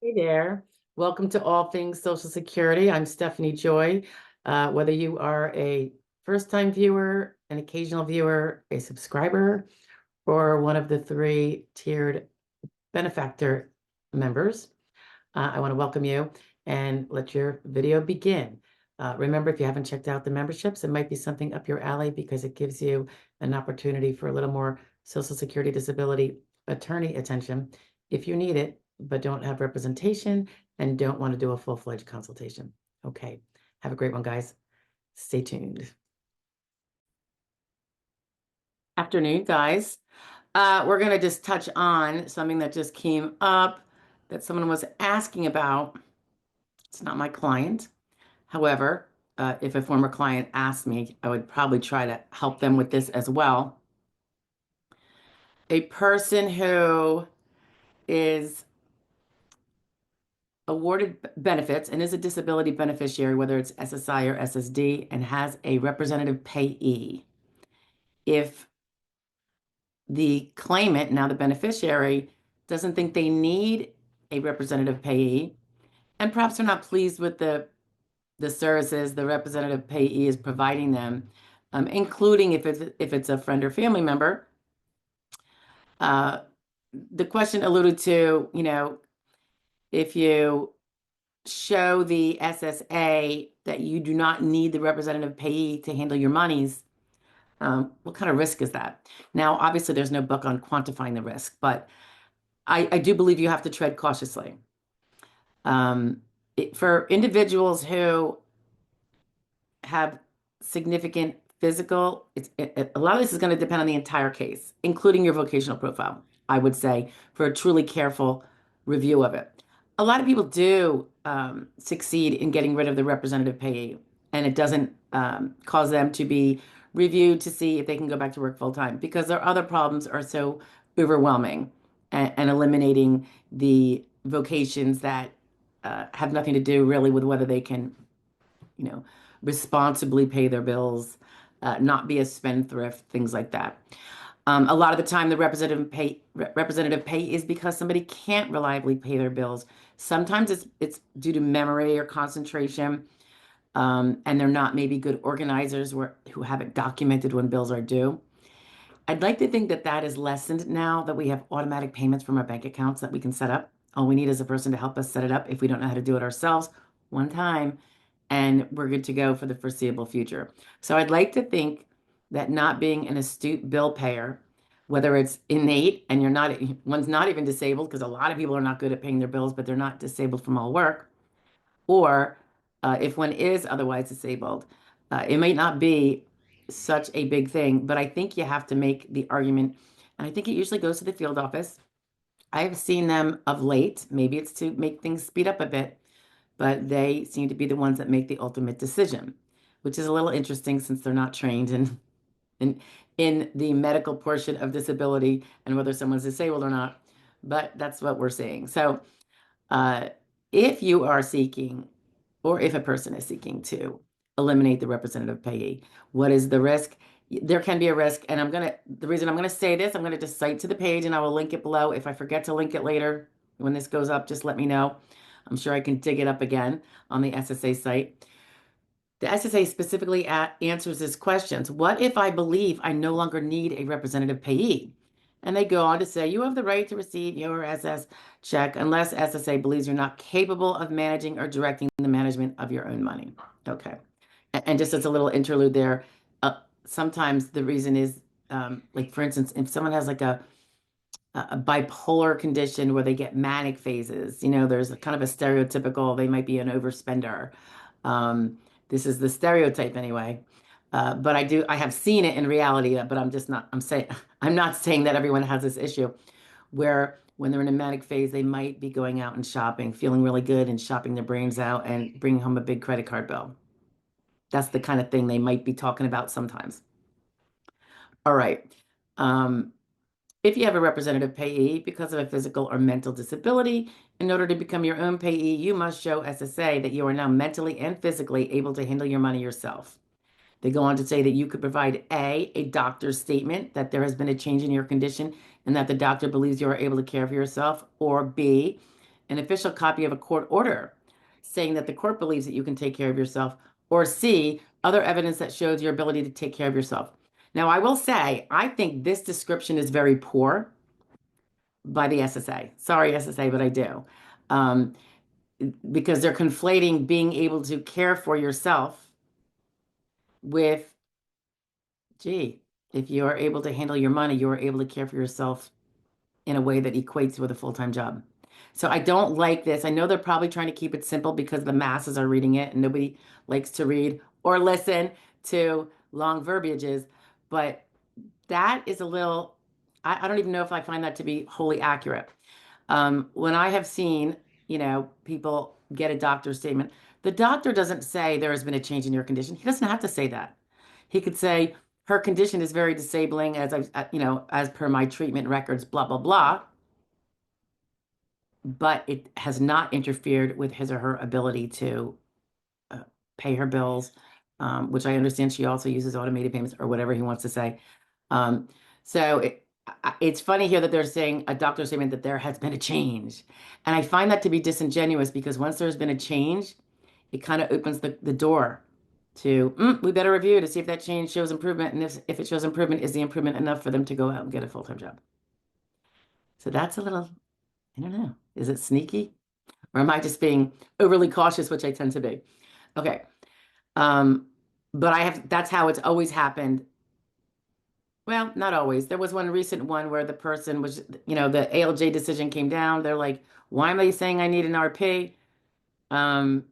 Hey there. Welcome to All Things Social Security. I'm Stephanie Joy. Whether you are a first-time viewer, an occasional viewer, a subscriber, or one of the three tiered benefactor members, I want to welcome you and let your video begin. Remember, if you haven't checked out the memberships, it might be something up your alley because it gives you an opportunity for a little more Social Security disability attorney attention if you need it, but don't have representation and don't want to do a full-fledged consultation. Okay, have a great one, guys. Stay tuned. Afternoon, guys. We're going to just touch on something that just came up that someone was asking about. It's not my client. However, if a former client asked me, I would probably try to help them with this as well. A person who is awarded benefits and is a disability beneficiary, whether it's SSI or SSD, and has a representative payee. If the claimant, now the beneficiary, doesn't think they need a representative payee, and perhaps they're not pleased with the services the representative payee is providing them, including if it's a friend or family member. The question alluded to, if you show the SSA that you do not need the representative payee to handle your monies, what kind of risk is that? Now, obviously, there's no book on quantifying the risk, but I do believe you have to tread cautiously. For individuals who have significant physical, a lot of this is going to depend on the entire case, including your vocational profile, I would say, for a truly careful review of it. A lot of people do succeed in getting rid of the representative payee, and it doesn't cause them to be reviewed to see if they can go back to work full time because their other problems are so overwhelming and eliminating the vocations that have nothing to do really with whether they can you know, responsibly pay their bills, not be a spendthrift, things like that. A lot of the time, the representative pay is because somebody can't reliably pay their bills. Sometimes it's due to memory or concentration, and they're not maybe good organizers who haven't documented when bills are due. I'd like to think that that is lessened now that we have automatic payments from our bank accounts that we can set up. All we need is a person to help us set it up if we don't know how to do it ourselves one time, and we're good to go for the foreseeable future. So I'd like to think that not being an astute bill payer, whether it's innate and one's not even disabled, because a lot of people are not good at paying their bills, but they're not disabled from all work, or if one is otherwise disabled, it might not be such a big thing, but I think you have to make the argument, and I think it usually goes to the field office. I've seen them of late. Maybe it's to make things speed up a bit, but they seem to be the ones that make the ultimate decision, which is a little interesting since they're not trained in the medical portion of disability and whether someone's disabled or not. But that's what we're seeing. So uh, if you are seeking, or if a person is seeking to eliminate the representative payee, what is the risk? There can be a risk, and the reason I'm gonna say this, I'm gonna just cite to the page and I will link it below. If I forget to link it later, when this goes up, just let me know. I'm sure I can dig it up again on the SSA site. The SSA specifically answers these questions. What if I believe I no longer need a representative payee? And they go on to say, you have the right to receive your SS check unless SSA believes you're not capable of managing or directing the management of your own money. Okay. And just as a little interlude there, sometimes the reason is, like, for instance, if someone has like a bipolar condition where they get manic phases. There's a kind of a stereotypical, they might be an overspender. This is the stereotype anyway. But I have seen it in reality, but I'm not saying that everyone has this issue where when they're in a manic phase, they might be going out and shopping, feeling really good and shopping their brains out and bringing home a big credit card bill. That's the kind of thing they might be talking about sometimes. All right. Um, If you have a representative payee because of a physical or mental disability, in order to become your own payee, you must show SSA that you are now mentally and physically able to handle your money yourself. They go on to say that you could provide a doctor's statement that there has been a change in your condition and that the doctor believes you are able to care for yourself, or B, an official copy of a court order saying that the court believes that you can take care of yourself, or C, other evidence that shows your ability to take care of yourself. Now, I will say, I think this description is very poor by the SSA. Sorry, SSA, but I do. Um, because they're conflating being able to care for yourself with, gee, if you are able to handle your money, you are able to care for yourself in a way that equates with a full-time job. So I don't like this. I know they're probably trying to keep it simple because the masses are reading it and nobody likes to read or listen to long verbiages, but that is a little, I don't even know if I find that to be wholly accurate. When I have seen, people get a doctor's statement, the doctor doesn't say there has been a change in your condition. He doesn't have to say that. He could say her condition is very disabling as per my treatment records, blah, blah, blah, but it has not interfered with his or her ability to uh, pay her bills, which I understand she also uses automated payments or whatever he wants to say. Um, so it's funny here that they're saying a doctor statement that there has been a change. And I find that to be disingenuous because once there's been a change, it kind of opens the door to, we better review to see if that change shows improvement. And if it shows improvement, is the improvement enough for them to go out and get a full-time job? So that's a little, I don't know. Is it sneaky? Or am I just being overly cautious, which I tend to be? Okay. Um, but that's how it's always happened. Well, not always. There was one recent one where the person was, the ALJ decision came down. They're like, why am I saying I need an RP? Um,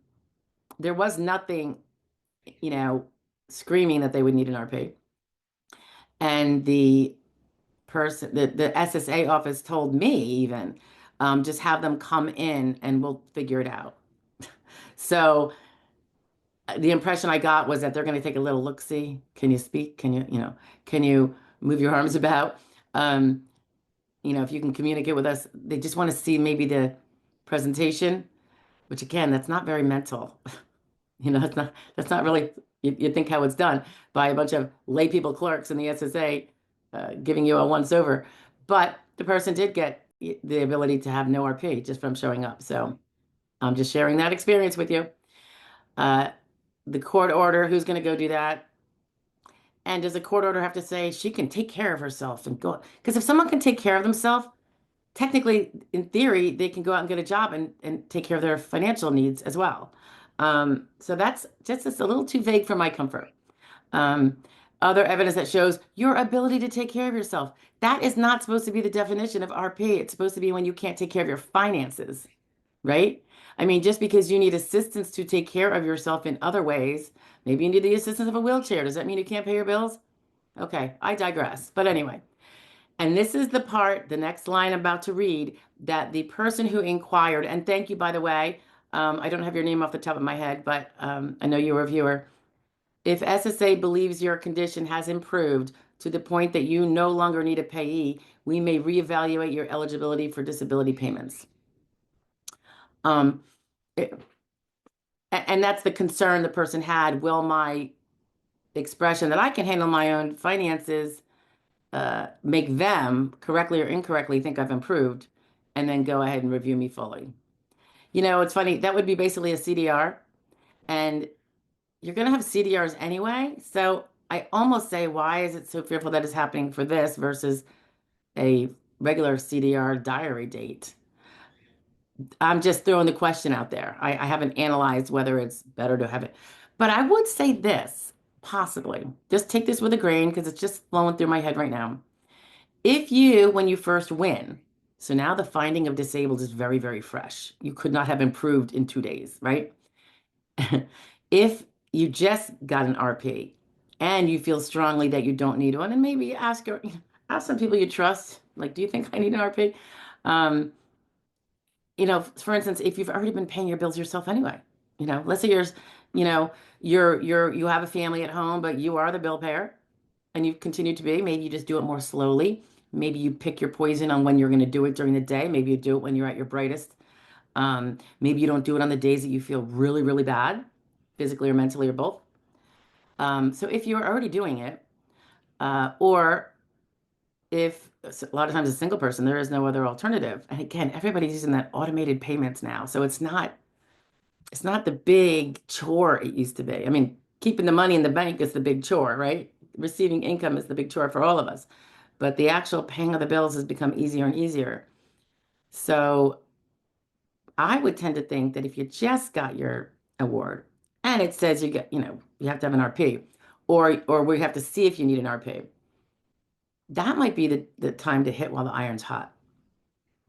there was nothing, you know, screaming that they would need an RP. And the SSA office told me even, just have them come in and we'll figure it out. So the impression I got was that they're going to take a little look-see. Can you speak? Can you move your arms about? Um, if you can communicate with us, they just want to see maybe the presentation, which again, that's not very mental. That's not really, you think how it's done by a bunch of lay people clerks in the SSA giving you a once over. But the person did get the ability to have no RP just from showing up. So I'm just sharing that experience with you. Uh, the court order, who's going to go do that? And does the court order have to say she can take care of herself and go? Because if someone can take care of themselves, technically, in theory, they can go out and get a job and take care of their financial needs as well. So that's just a little too vague for my comfort. Um, Other evidence that shows your ability to take care of yourself. That is not supposed to be the definition of RP. It's supposed to be when you can't take care of your finances, right? I mean, just because you need assistance to take care of yourself in other ways, maybe you need the assistance of a wheelchair. Does that mean you can't pay your bills? Okay, I digress. But anyway. And this is the part, the next line I'm about to read, that the person who inquired, and thank you, by the way, I don't have your name off the top of my head, but I know you're a viewer. If SSA believes your condition has improved to the point that you no longer need a payee, we may reevaluate your eligibility for disability payments. Um, it- and that's the concern the person had. Will my expression that I can handle my own finances make them correctly or incorrectly think I've improved and then go ahead and review me fully. It's funny. That would be basically a CDR, and you're going to have CDRs anyway. So I almost say, why is it so fearful that is happening for this versus a regular CDR diary date? I'm just throwing the question out there. I haven't analyzed whether it's better to have it. But I would say this, possibly. Just take this with a grain because it's just flowing through my head right now. If you, when you first win, so now the finding of disabled is very, very fresh. You could not have improved in 2 days, right? If you just got an RP and you feel strongly that you don't need one, and maybe ask some people you trust, like, do you think I need an RP? Um, for instance, if you've already been paying your bills yourself anyway, let's say you know, you have a family at home, but you are the bill payer and you continue to be, maybe you just do it more slowly. Maybe you pick your poison on when you're going to do it during the day. Maybe you do it when you're at your brightest. Maybe you don't do it on the days that you feel really, really bad, physically or mentally or both. So if you're already doing it, or if a lot of times a single person, there is no other alternative. And again, everybody's using that automated payments now. So it's not the big chore it used to be. I mean, keeping the money in the bank is the big chore, right? Receiving income is the big chore for all of us. But the actual paying of the bills has become easier and easier. So I would tend to think that if you just got your award and it says you get, you have to have an RP, or we have to see if you need an RP, that might be the time to hit while the iron's hot.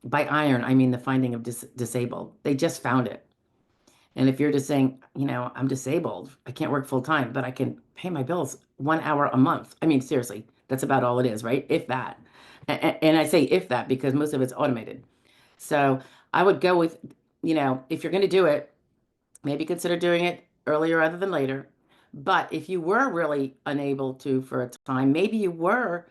By iron, I mean the finding of disabled. They just found it. And if you're just saying, I'm disabled, I can't work full time, but I can pay my bills 1 hour a month. I mean, seriously, that's about all it is, right? If that. And I say if that because most of it's automated. So I would go with, if you're going to do it, maybe consider doing it earlier rather than later. But if you were really unable to for a time, maybe you were,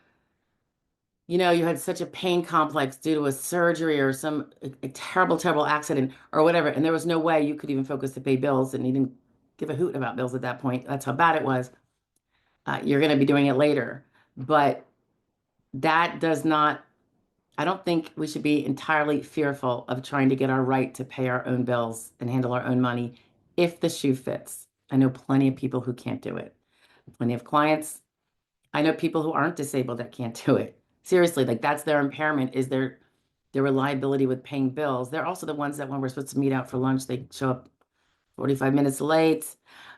you had such a pain complex due to a surgery or a terrible, terrible accident or whatever, and there was no way you could even focus to pay bills and you didn't give a hoot about bills at that point. That's how bad it was. You're going to be doing it later. But that does not, I don't think we should be entirely fearful of trying to get our right to pay our own bills and handle our own money if the shoe fits. I know plenty of people who can't do it. Plenty of clients. I know people who aren't disabled that can't do it. Seriously, like that's their impairment is their reliability with paying bills. They're also the ones that when we're supposed to meet out for lunch, they show up 45 minutes late.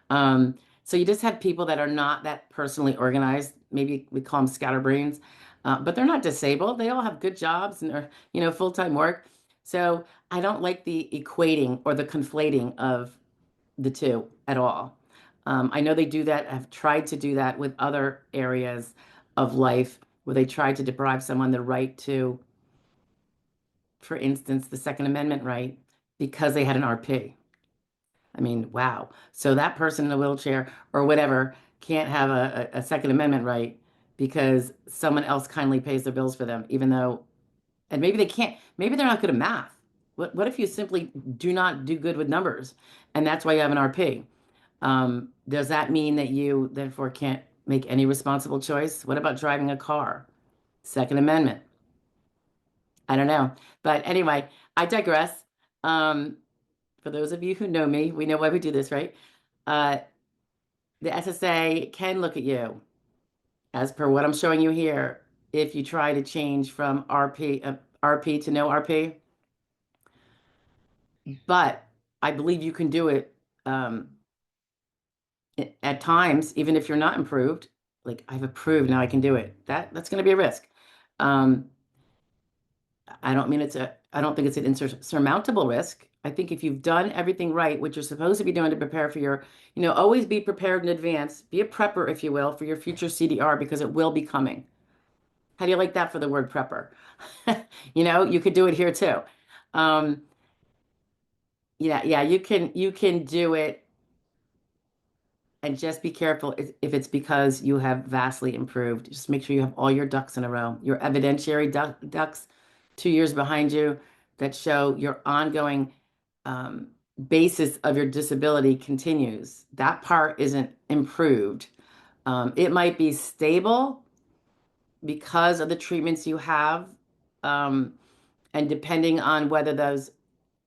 So you just have people that are not that personally organized. Maybe we call them scatterbrains, but they're not disabled. They all have good jobs and are, full-time work. So I don't like the equating or the conflating of the two at all. I know they do that, have tried to do that with other areas of life where they try to deprive someone the right to, for instance, the Second Amendment right because they had an RP. I mean, wow. So that person in a wheelchair or whatever can't have a Second Amendment right because someone else kindly pays their bills for them, even though, and maybe they can't, maybe they're not good at math. What if you simply do not do good with numbers and that's why you have an RP? Does that mean that you therefore can't make any responsible choice? What about driving a car? Second Amendment. I don't know. But anyway, I digress. Um, for those of you who know me, we know why we do this, right? Uh, the SSA can look at you as per what I'm showing you here. If you try to change from RP to no RP, but I believe you can do it at times, even if you're not improved. Like I've approved, now I can do it. That's going to be a risk. Um, I don't think it's an insurmountable risk. I think if you've done everything right, what you're supposed to be doing to prepare for your, always be prepared in advance. Be a prepper, if you will, for your future CDR because it will be coming. How do you like that for the word prepper? You could do it here too. Um, yeah, yeah, you can do it and just be careful if it's because you have vastly improved. Just make sure you have all your ducks in a row, your evidentiary ducks 2 years behind you that show your ongoing um, basis of your disability continues. That part isn't improved. It might be stable because of the treatments you have. Um, and depending on whether those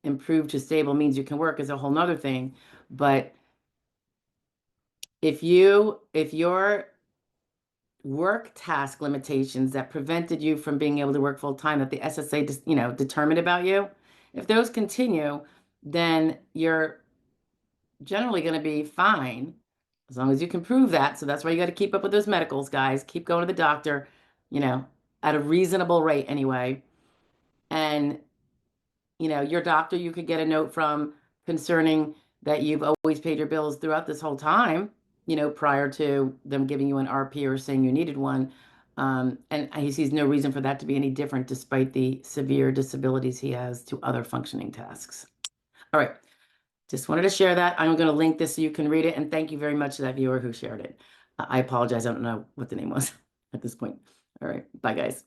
improved to stable means you can work is a whole nother thing. But if your work task limitations that prevented you from being able to work full time that the SSA determined about you, if those continue, then you're generally going to be fine as long as you can prove that. So that's why you got to keep up with those medicals, guys. Keep going to the doctor, you know, at a reasonable rate anyway. And your doctor you could get a note from concerning that you've always paid your bills throughout this whole time, prior to them giving you an RP or saying you needed one. And he sees no reason for that to be any different despite the severe disabilities he has to other functioning tasks. All right. Just wanted to share that. I'm going to link this so you can read it. And thank you very much to that viewer who shared it. I apologize. I don't know what the name was at this point. All right. Bye, guys.